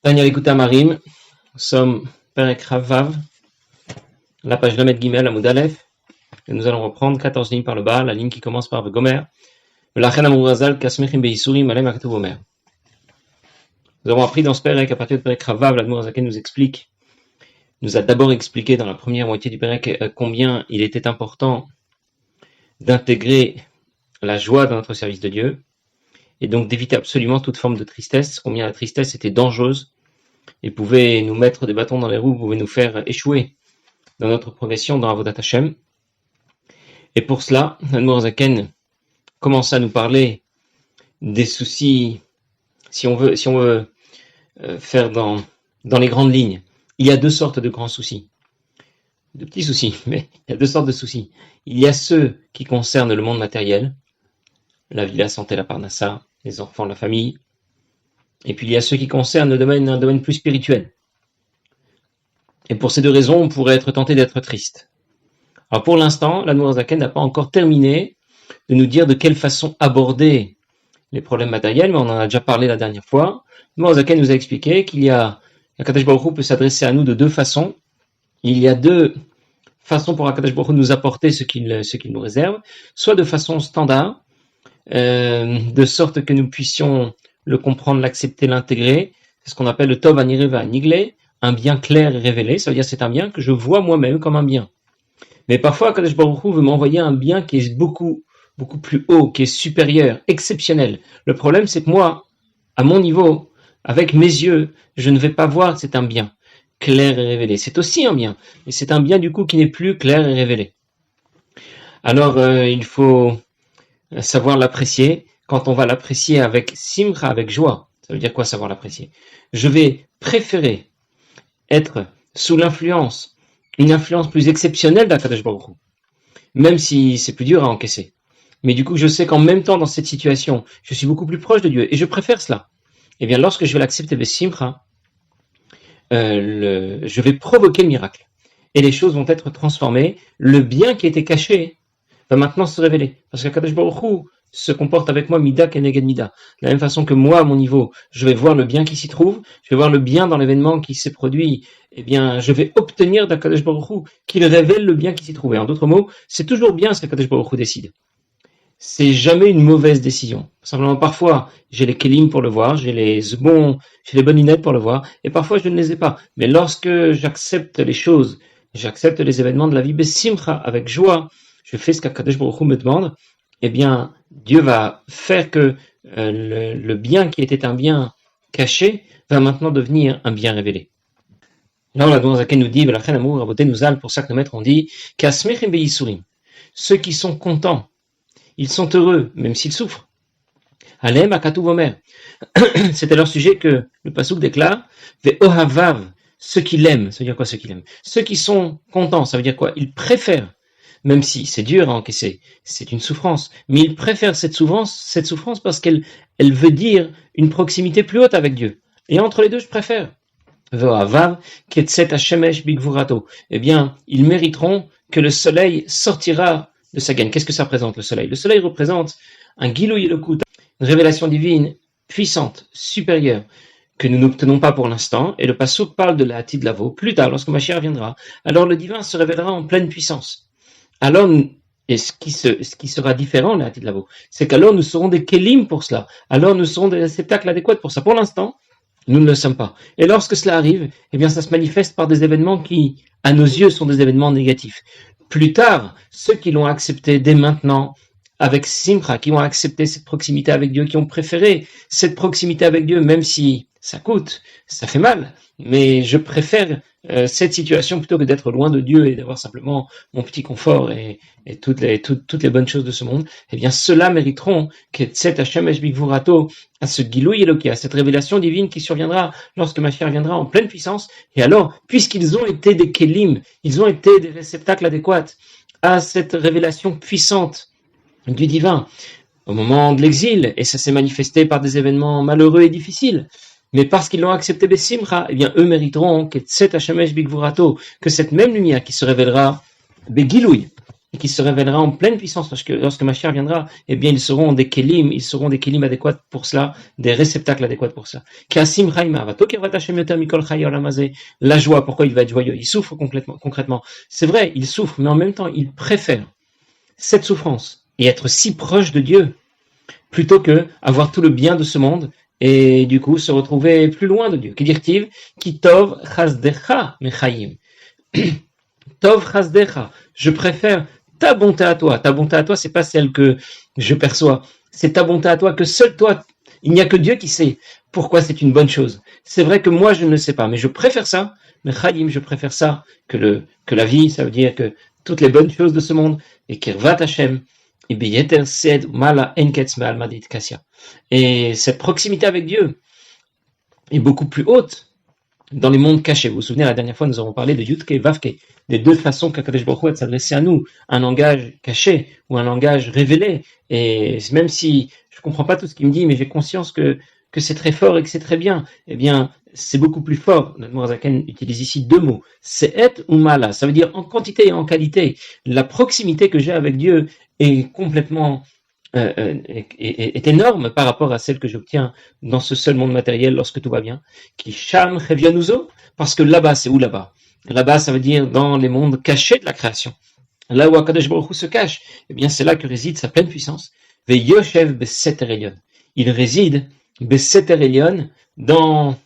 Daniel écoute Marim, nous sommes Perek Ravav, la page Lamed Gimel Amoud Aleph, et nous allons reprendre 14 lignes par le bas, la ligne qui commence par Gomer. Nous avons appris dans ce Perek, à partir de Perek Ravav, l'Admour Zaken nous a d'abord expliqué dans la première moitié du Perek combien il était important d'intégrer la joie dans notre service de Dieu, et donc d'éviter absolument toute forme de tristesse, combien la tristesse était dangereuse, et pouvait nous mettre des bâtons dans les roues, pouvait nous faire échouer dans notre progression dans Avodat Hashem. Et pour cela, l'Admour Zaken commence à nous parler des soucis, si on veut faire dans les grandes lignes. Il y a deux sortes de grands soucis, de petits soucis, mais il y a deux sortes de soucis. Il y a ceux qui concernent le monde matériel, la vie, la santé, la parnassa, les enfants, la famille. Et puis il y a ceux qui concernent un domaine plus spirituel. Et pour ces deux raisons, on pourrait être tenté d'être triste. Alors pour l'instant, l'Admour Zaken n'a pas encore terminé de nous dire de quelle façon aborder les problèmes matériels, mais on en a déjà parlé la dernière fois. L'Admour Zaken nous a expliqué qu'il y a Akadosh Baruch Hu peut s'adresser à nous de deux façons. Il y a deux façons pour Akadosh Baruch Hu de nous apporter ce qu'il nous réserve, soit de façon standard, de sorte que nous puissions le comprendre, l'accepter, l'intégrer. C'est ce qu'on appelle le Tov Anireva Niglé, un bien clair et révélé. Ça veut dire c'est un bien que je vois moi-même comme un bien. Mais parfois, Akadosh Baruch Hu veut m'envoyer un bien qui est beaucoup plus haut, qui est supérieur, exceptionnel. Le problème, c'est que moi, à mon niveau, avec mes yeux, je ne vais pas voir que c'est un bien clair et révélé. C'est aussi un bien, mais c'est un bien du coup qui n'est plus clair et révélé. Alors, il faut savoir l'apprécier. Quand on va l'apprécier avec simcha, avec joie, ça veut dire quoi savoir l'apprécier? Je vais préférer être sous l'influence, une influence plus exceptionnelle d'Akadosh Baruch Hu, même si c'est plus dur à encaisser. Mais du coup, je sais qu'en même temps, dans cette situation, je suis beaucoup plus proche de Dieu, et je préfère cela. Eh bien, lorsque je vais l'accepter avec simcha, je vais provoquer le miracle. Et les choses vont être transformées. Le bien qui était caché va maintenant se révéler. Parce qu'Akadosh Baruch Hu se comporte avec moi mida keneged mida. De la même façon que moi, à mon niveau, je vais voir le bien qui s'y trouve, je vais voir le bien dans l'événement qui s'est produit, eh bien, je vais obtenir d'Akadosh Baruch Hu qu'il révèle le bien qui s'y trouve. Et en d'autres mots, c'est toujours bien ce qu'Akadosh Baruch Hu décide. C'est jamais une mauvaise décision. Simplement, parfois, j'ai les kelim pour le voir, j'ai les bonnes lunettes pour le voir, et parfois, je ne les ai pas. Mais lorsque j'accepte les choses, j'accepte les événements de la vie, besimcha, avec joie, je fais ce qu'Akadosh Baruch Hu me demande, eh bien, Dieu va faire que le bien qui était un bien caché va maintenant devenir un bien révélé. Là, on a dans Zaken nous dit, pour ça que nos maîtres ont dit, ceux qui sont contents, ils sont heureux, même s'ils souffrent. Alem akatu vomer. C'est à leur sujet que le pasuk déclare, ve'ohavav, ceux qui l'aiment. Ça veut dire quoi, ceux qui l'aiment? Ceux qui sont contents, ça veut dire quoi? Ils préfèrent, même si c'est dur à encaisser, c'est une souffrance, mais ils préfèrent cette souffrance parce qu'elle veut dire une proximité plus haute avec Dieu. Et entre les deux, je préfère. Ve'ohavav ketset hashemesh bigvurato. Eh bien, ils mériteront que le soleil sortira de sa gaine. Qu'est-ce que ça représente, le soleil? Le soleil représente un Gilui Elokut, une révélation divine puissante, supérieure, que nous n'obtenons pas pour l'instant, et le Passouk parle de la Hatid Lavo. Plus tard, lorsque Mashiach viendra, alors le divin se révélera en pleine puissance. Alors, et ce qui sera différent, la Hatid Lavo, c'est qu'alors nous serons des Kélim pour cela. Alors nous serons des réceptacles adéquats pour ça. Pour l'instant, nous ne le sommes pas. Et lorsque cela arrive, eh bien, ça se manifeste par des événements qui, à nos yeux, sont des événements négatifs. Plus tard, ceux qui l'ont accepté dès maintenant, avec simcha, qui ont accepté cette proximité avec Dieu, qui ont préféré cette proximité avec Dieu, même si ça coûte, ça fait mal, mais je préfère cette situation plutôt que d'être loin de Dieu et d'avoir simplement mon petit confort et toutes les bonnes choses de ce monde. Eh bien, ceux-là mériteront que cet Hashemesh Bigvurato, à ce Giloui Eloki, à cette révélation divine qui surviendra lorsque Mashiach viendra en pleine puissance. Et alors, puisqu'ils ont été des Kélim, ils ont été des réceptacles adéquats à cette révélation puissante du divin au moment de l'exil, et ça s'est manifesté par des événements malheureux et difficiles, mais parce qu'ils l'ont accepté besimcha, eh bien eux mériteront que cette hashemesh bigvurato, que cette même lumière qui se révélera begiloui, et qui se révélera en pleine puissance lorsque Mashiach viendra, eh bien, ils seront des kelim adéquats pour cela, des réceptacles adéquats pour cela. La joie, pourquoi il va être joyeux? Il souffre concrètement. C'est vrai, il souffre, mais en même temps, il préfère cette souffrance et être si proche de Dieu plutôt que avoir tout le bien de ce monde et du coup se retrouver plus loin de Dieu. Que dire-t-il? Ki tov chasdecha mechayim. Tov chasdecha. Je préfère ta bonté à toi. Ta bonté à toi, c'est pas celle que je perçois. C'est ta bonté à toi que seul toi, il n'y a que Dieu qui sait pourquoi c'est une bonne chose. C'est vrai que moi, je ne le sais pas, mais je préfère ça. Mais chayim, je préfère ça que la vie. Ça veut dire que toutes les bonnes choses de ce monde et kirvat Hashem. Et cette proximité avec Dieu est beaucoup plus haute dans les mondes cachés. Vous vous souvenez, la dernière fois, nous avons parlé de Yudke et Vavke, des deux façons qu'Akadosh Baruch Hu s'adressait à nous, un langage caché ou un langage révélé. Et même si je ne comprends pas tout ce qu'il me dit, mais j'ai conscience que c'est très fort et que c'est très bien, eh bien, c'est beaucoup plus fort. L'Admor Zaken utilise ici deux mots. C'est et ou mala. Ça veut dire en quantité et en qualité. La proximité que j'ai avec Dieu est complètement est énorme par rapport à celle que j'obtiens dans ce seul monde matériel lorsque tout va bien. Qui sham chevianuzo, parce que là-bas, c'est où là-bas? Là-bas, ça veut dire dans les mondes cachés de la création. Là où Akadosh Baruch Hu se cache, eh bien, c'est là que réside sa pleine puissance. Ve yoshev beseter elyon. Il réside beseter elyon dans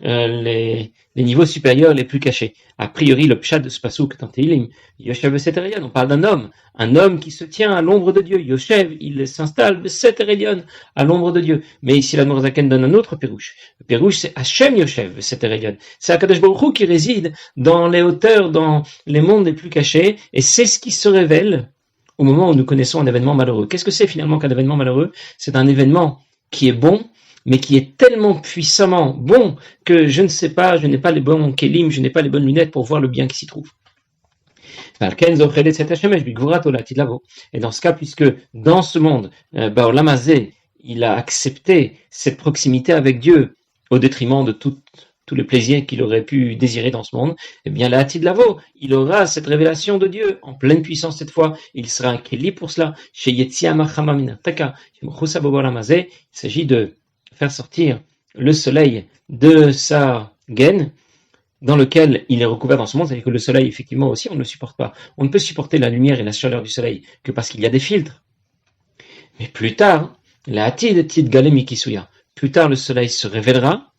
les niveaux supérieurs les plus cachés. A priori, le pshat de ce passouk dans Tehillim, Yoshev beseter elyon, on parle d'un homme qui se tient à l'ombre de Dieu. Yoshev, il s'installe beseter elyon, à l'ombre de Dieu. Mais ici, l'Admor Zaken donne un autre pérouche. Le pérouche, c'est Hashem Yoshev beseter elyon. C'est Akadosh Baruch Hu qui réside dans les hauteurs, dans les mondes les plus cachés, et c'est ce qui se révèle au moment où nous connaissons un événement malheureux. Qu'est-ce que c'est finalement qu'un événement malheureux? C'est un événement qui est bon, mais qui est tellement puissamment bon que je ne sais pas, je n'ai pas les bons kelim, je n'ai pas les bonnes lunettes pour voir le bien qui s'y trouve. Et dans ce cas, puisque dans ce monde, Baolam Hazé, il a accepté cette proximité avec Dieu au détriment de tous les plaisirs qu'il aurait pu désirer dans ce monde, eh bien, la Hatid Lavo, il aura cette révélation de Dieu en pleine puissance cette fois. Il sera un keli pour cela. Chez Yetzia Machama Minataka, il s'agit de faire sortir le soleil de sa gaine dans lequel il est recouvert dans ce monde, c'est-à-dire que le soleil, effectivement, aussi, on ne le supporte pas. On ne peut supporter la lumière et la chaleur du soleil que parce qu'il y a des filtres. Mais plus tard, la Hatid Tid Galem Mikisuya, plus tard le soleil se révélera,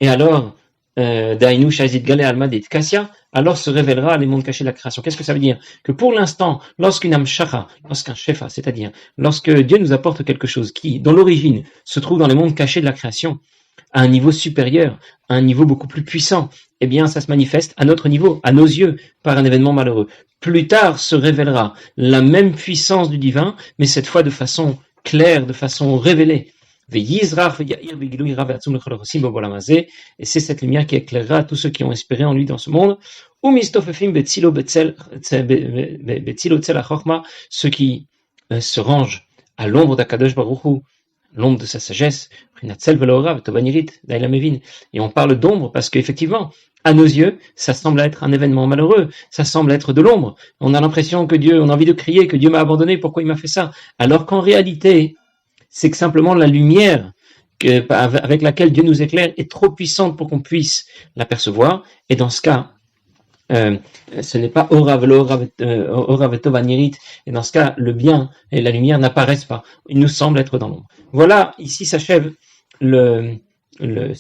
et alors, Dainu Shazid Gale Almad et Kassia, alors se révélera les mondes cachés de la création. Qu'est-ce que ça veut dire? Que pour l'instant, lorsqu'une amshacha, lorsqu'un shefa, c'est-à-dire lorsque Dieu nous apporte quelque chose qui, dans l'origine, se trouve dans les mondes cachés de la création, à un niveau supérieur, à un niveau beaucoup plus puissant, eh bien, ça se manifeste à notre niveau, à nos yeux, par un événement malheureux. Plus tard se révélera la même puissance du divin, mais cette fois de façon claire, de façon révélée. Et c'est cette lumière qui éclairera tous ceux qui ont espéré en lui dans ce monde. Ceux qui se rangent à l'ombre d'Akadosh Baruch Hu, l'ombre de sa sagesse. Et on parle d'ombre parce qu'effectivement, à nos yeux, ça semble être un événement malheureux, ça semble être de l'ombre. On a l'impression que Dieu, on a envie de crier que Dieu m'a abandonné, pourquoi il m'a fait ça? Alors qu'en réalité, c'est que simplement la lumière avec laquelle Dieu nous éclaire est trop puissante pour qu'on puisse l'apercevoir. Et dans ce cas, ce n'est pas Orav et Tovanirit. Et dans ce cas, le bien et la lumière n'apparaissent pas. Ils nous semblent être dans l'ombre. Voilà, ici s'achève ce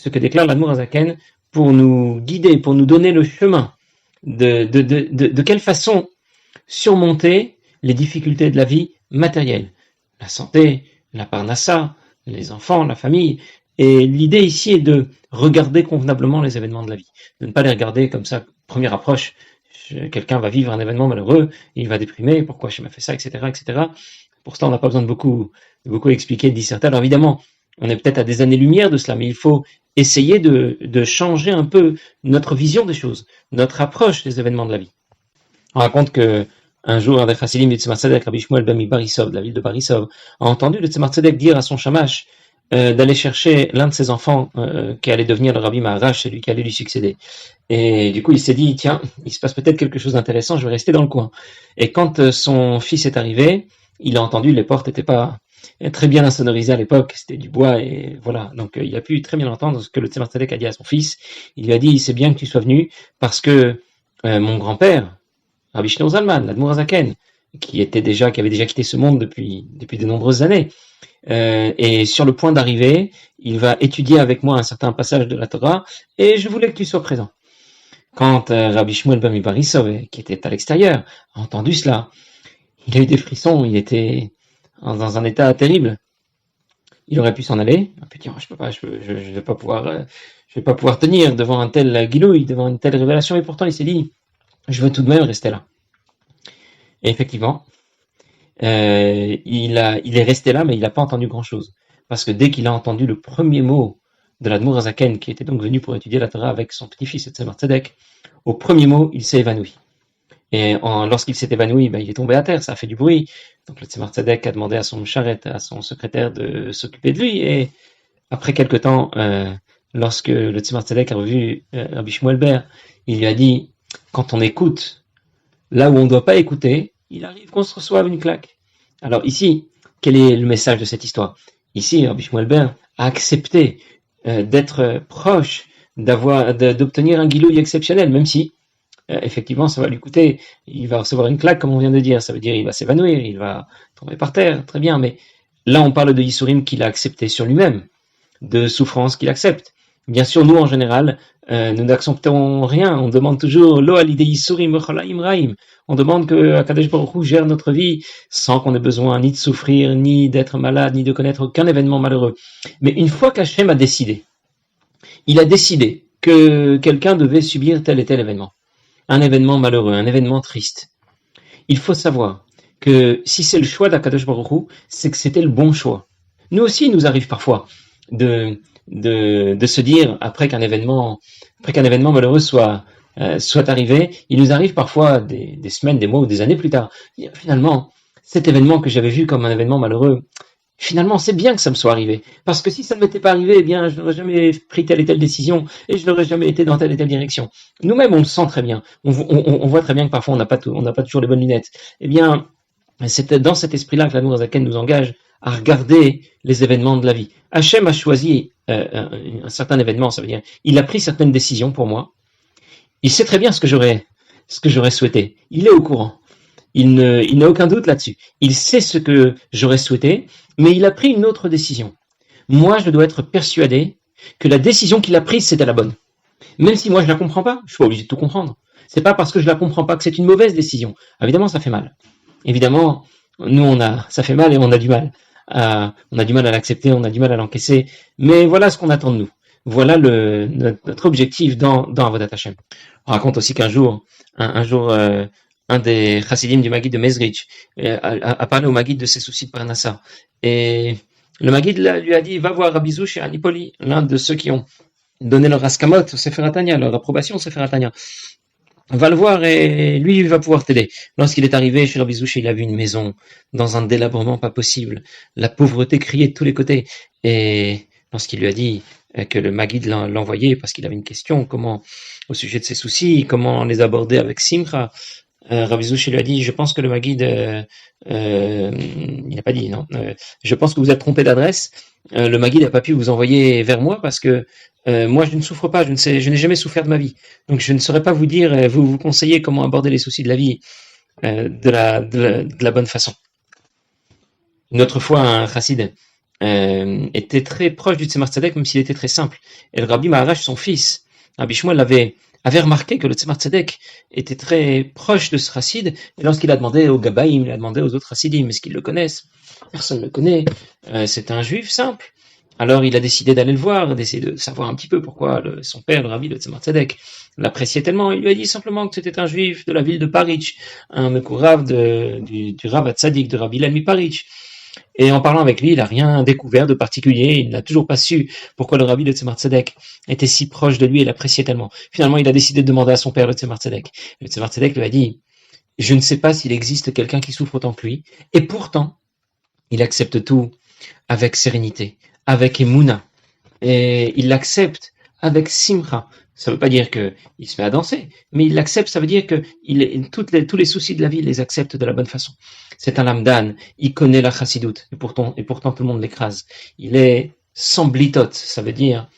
que déclare l'Admor Hazaken pour nous guider, pour nous donner le chemin de quelle façon surmonter les difficultés de la vie matérielle, la santé, la parnassa, les enfants, la famille. Et l'idée ici est de regarder convenablement les événements de la vie, de ne pas les regarder comme ça, première approche, quelqu'un va vivre un événement malheureux, il va déprimer, pourquoi je m'ai fait ça, etc., etc. Pour cela, on n'a pas besoin de beaucoup expliquer, de disserter. Alors évidemment, on est peut-être à des années-lumière de cela, mais il faut essayer de changer un peu notre vision des choses, notre approche des événements de la vie. On raconte que un jour, un des chassidim du Tzemar Tzedek, Rabbi Shmuel ben Barisov, de la ville de Barisov, a entendu le Tzemar Tzedek dire à son shamash, d'aller chercher l'un de ses enfants qui allait devenir le Rabbi Maharash, celui qui allait lui succéder. Et du coup, il s'est dit, tiens, il se passe peut-être quelque chose d'intéressant, je vais rester dans le coin. Et quand son fils est arrivé, il a entendu, les portes n'étaient pas très bien insonorisées à l'époque, c'était du bois, et voilà. Donc il a pu très bien entendre ce que le Tzemar Tzedek a dit à son fils. Il lui a dit, c'est bien que tu sois venu, parce que mon grand-père, Rabbi Shneur Zalman, l'Admour Hazaken, qui avait déjà quitté ce monde depuis de nombreuses années, et sur le point d'arriver, il va étudier avec moi un certain passage de la Torah, et je voulais que tu sois présent. Quand Rabbi Shmuel ben Barisov, qui était à l'extérieur, a entendu cela, il a eu des frissons, il était dans un état terrible. Il aurait pu s'en aller, il a pu dire, je vais pas pouvoir tenir devant un tel guilouille, devant une telle révélation, et pourtant il s'est dit, je veux tout de même rester là. Et effectivement, il est resté là, mais il n'a pas entendu grand-chose. Parce que dès qu'il a entendu le premier mot de l'Admour Hazaken, qui était donc venu pour étudier la Torah avec son petit-fils Tzemar Tzedek, au premier mot, il s'est évanoui. Et lorsqu'il s'est évanoui, il est tombé à terre, ça a fait du bruit. Donc le Tzemar Tzedek a demandé à son charrette, à son secrétaire de s'occuper de lui. Et après quelque temps, lorsque le Tzemar Tzedek a revu Rabbi Shmuel Ber, il lui a dit, quand on écoute là où on ne doit pas écouter, il arrive qu'on se reçoive une claque. Alors ici, quel est le message de cette histoire? Ici, Rabbi Shmuel Ber a accepté d'être proche, d'obtenir un guilouille exceptionnel, même si effectivement ça va lui coûter, il va recevoir une claque comme on vient de dire, ça veut dire il va s'évanouir, il va tomber par terre, très bien, mais là on parle de Yisurim qu'il a accepté sur lui-même, de souffrances qu'il accepte. Bien sûr, nous en général, nous n'acceptons rien. On demande toujours Lo alidei yisurim v'cholaim raim. On demande que Akadosh Baruch Hu gère notre vie sans qu'on ait besoin ni de souffrir, ni d'être malade, ni de connaître aucun événement malheureux. Mais une fois qu'Hachem a décidé, il a décidé que quelqu'un devait subir tel et tel événement, un événement malheureux, un événement triste. Il faut savoir que si c'est le choix d'Akadosh Baruch Hu, c'est que c'était le bon choix. Nous aussi, il nous arrive parfois de se dire, après qu'un événement malheureux soit arrivé, il nous arrive parfois des semaines, des mois ou des années plus tard, finalement, cet événement que j'avais vu comme un événement malheureux, finalement, c'est bien que ça me soit arrivé. Parce que si ça ne m'était pas arrivé, eh bien, je n'aurais jamais pris telle et telle décision et je n'aurais jamais été dans telle et telle direction. Nous-mêmes, on le sent très bien. On voit très bien que parfois, on n'a pas toujours les bonnes lunettes. Eh bien, c'est dans cet esprit-là que l'Admour Hazaken nous engage à regarder les événements de la vie. Hachem a choisi un certain événement, ça veut dire, il a pris certaines décisions pour moi. Il sait très bien ce que j'aurais souhaité. Il est au courant. Il n'a aucun doute là-dessus. Il sait ce que j'aurais souhaité, mais il a pris une autre décision. Moi, je dois être persuadé que la décision qu'il a prise, c'était la bonne. Même si moi, je la comprends pas, je suis pas obligé de tout comprendre. C'est pas parce que je la comprends pas que c'est une mauvaise décision. Évidemment, ça fait mal. Évidemment, nous, ça fait mal et on a du mal. On a du mal à l'accepter, on a du mal à l'encaisser. Mais voilà ce qu'on attend de nous. Voilà notre objectif dans Avodat Hashem. On raconte aussi qu'un jour, un des chassidim du Maguid de Mezrich a parlé au Maguid de ses soucis de Parnassa. Et le Maguid lui a dit, va voir Rabbi Zouch et Anipoli, l'un de ceux qui ont donné leur askamot au Sefer HaTanya, leur approbation au Sefer HaTanya. Va le voir et lui, il va pouvoir t'aider. Lorsqu'il est arrivé chez Rabbi Zouch, il a vu une maison dans un délabrement pas possible. La pauvreté criait de tous les côtés. Et lorsqu'il lui a dit que le Maguid l'envoyait parce qu'il avait une question, au sujet de ses soucis, comment les aborder avec Simcha, Rabbi Zouch lui a dit, je pense que le Maguid, il n'a pas dit, non, je pense que vous êtes trompé d'adresse, le Maguid n'a pas pu vous envoyer vers moi parce que moi je ne souffre pas, je n'ai jamais souffert de ma vie, donc je ne saurais pas vous dire, vous conseiller comment aborder les soucis de la vie de la bonne façon. Une autre fois, un chassid était très proche du Tzemar Tzedek, même s'il était très simple, et le Rabbi Maharash, son fils, Rabbi Shmuel, avait remarqué que le Tzemar Tzedek était très proche de ce chassid, et lorsqu'il a demandé aux Gabaïm, il a demandé aux autres chassidim, est-ce qu'ils le connaissent? Personne ne le connaît, c'est un juif simple. Alors il a décidé d'aller le voir, d'essayer de savoir un petit peu pourquoi son père, le Rabbi, le Tzemar Tzedek, l'appréciait tellement. Il lui a dit simplement que c'était un juif de la ville de Paritch, un Mekourav du Rav Tzadik, de Rabbi Lami Paritch. Et en parlant avec lui, il n'a rien découvert de particulier, il n'a toujours pas su pourquoi le Rabbi, le Tzemar Tzedek, était si proche de lui et l'appréciait tellement. Finalement, il a décidé de demander à son père, le Tzemar Tzedek. Le Tzemar Tzedek lui a dit, je ne sais pas s'il existe quelqu'un qui souffre autant que lui, et pourtant, il accepte tout avec sérénité, avec Emouna. Et il l'accepte avec Simcha. Ça ne veut pas dire qu'il se met à danser, mais il l'accepte, ça veut dire que tous les soucis de la vie, il les accepte de la bonne façon. C'est un lamdan, il connaît la chassidoute, et pourtant tout le monde l'écrase. Il est sans blitote, ça veut dire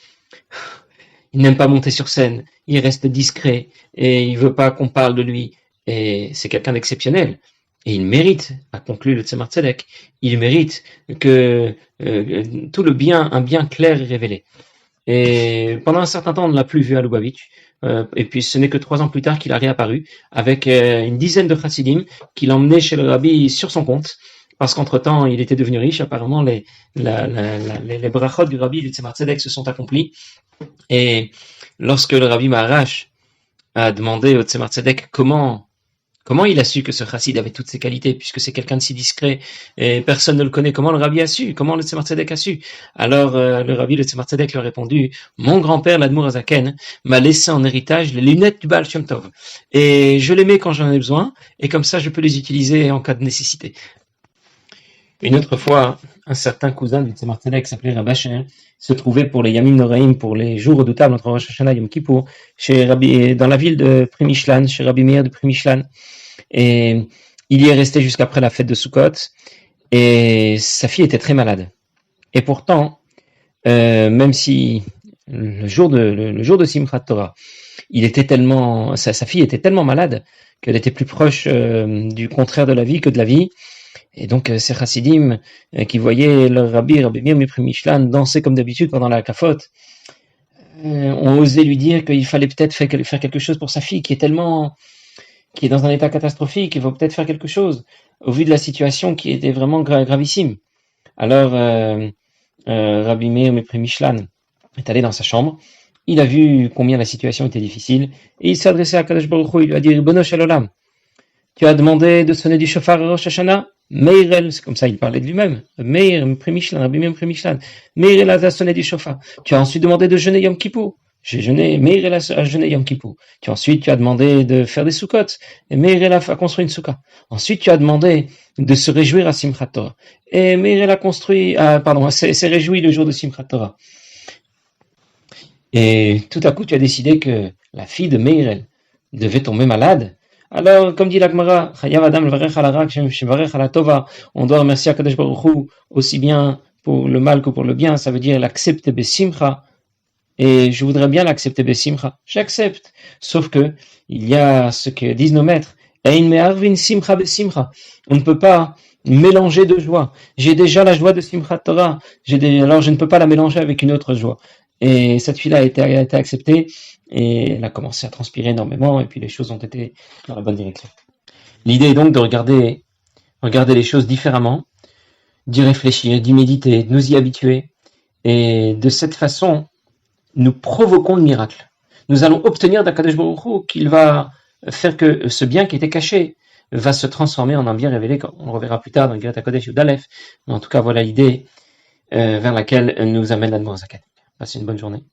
il n'aime pas monter sur scène, il reste discret, et il veut pas qu'on parle de lui, et c'est quelqu'un d'exceptionnel. Et il mérite, a conclu le Tzemar Tzedek, il mérite que tout le bien, un bien clair est révélé. Et pendant un certain temps, on ne l'a plus vu à Lubavitch. Et puis ce n'est que 3 ans plus tard qu'il a réapparu avec une dizaine de chassidim qu'il emmenait chez le rabbi sur son compte. Parce qu'entre-temps, il était devenu riche. Apparemment, les brachot du rabbi du Tzemar Tzedek se sont accomplis. Et lorsque le rabbi Maharash a demandé au Tzemar Tzedek comment il a su que ce chassid avait toutes ces qualités, puisque c'est quelqu'un de si discret et personne ne le connaît, comment le rabbi a su, comment le Tzemar Tzedek a su? Alors le rabbi, le Tzemar Tzedek lui a répondu, mon grand-père, l'Admour Azaken, m'a laissé en héritage les lunettes du Baal Shem Tov. Et je les mets quand j'en ai besoin, et comme ça je peux les utiliser en cas de nécessité. Une autre fois, un certain cousin du Tzemar Tzedek, s'appelait Rabacher, se trouvait pour les Yamim Noraim, pour les jours redoutables entre Rosh Hashanah et Yom Kippour, dans la ville de Primishlan, chez Rabbi Meir de Primishlan. Et il y est resté jusqu'après la fête de Sukkot, et sa fille était très malade. Et pourtant, même si le jour de Simchat Torah, sa fille était tellement malade qu'elle était plus proche du contraire de la vie que de la vie. Et donc ces chassidim qui voyaient le Rabbi Meir Mipri Mishlan danser comme d'habitude pendant la kafot, ont osé lui dire qu'il fallait peut-être faire quelque chose pour sa fille qui est dans un état catastrophique, il faut peut-être faire quelque chose au vu de la situation qui était vraiment gravissime. Alors Rabbi Meir Mipri Mishlan est allé dans sa chambre, il a vu combien la situation était difficile et il s'est adressé à Kadosh Baruch Hu, il lui a dit Ribono shel olam, tu as demandé de sonner du shofar à Rosh Hashanah, Meirel, c'est comme ça il parlait de lui-même, Meir Mipri Mishlan, Rabbi Meir Mipri Mishlan, Meirel a sonné du shofar. Tu as ensuite demandé de jeûner Yom Kippour, j'ai jeûné, Meirel a jeûné Yom Kippour. Ensuite tu as demandé de faire des soukot, et Meirel a construit une souka. Ensuite tu as demandé de se réjouir à Simchat Torah, et Meirel a s'est réjoui le jour de Simchat Torah. Et tout à coup tu as décidé que la fille de Meirel devait tomber malade. Alors, comme dit la Gemara, on doit remercier Akadosh Baruch Hu aussi bien pour le mal que pour le bien, ça veut dire l'accepter besimcha, et je voudrais bien l'accepter besimcha, j'accepte, sauf que il y a ce que disent nos maîtres, on ne peut pas mélanger deux joies, j'ai déjà la joie de Simchat Torah, alors je ne peux pas la mélanger avec une autre joie. Et cette fille-là a été acceptée, et elle a commencé à transpirer énormément, et puis les choses ont été dans la bonne direction. L'idée est donc de regarder les choses différemment, d'y réfléchir, d'y méditer, de nous y habituer, et de cette façon, nous provoquons le miracle. Nous allons obtenir d'Akadosh Baruch Hu qu'il va faire que ce bien qui était caché va se transformer en un bien révélé, on le reverra plus tard dans le Geret HaKodesh Yud Aleph, mais en tout cas voilà l'idée vers laquelle nous amène l'Admour Zaken. Passez une bonne journée.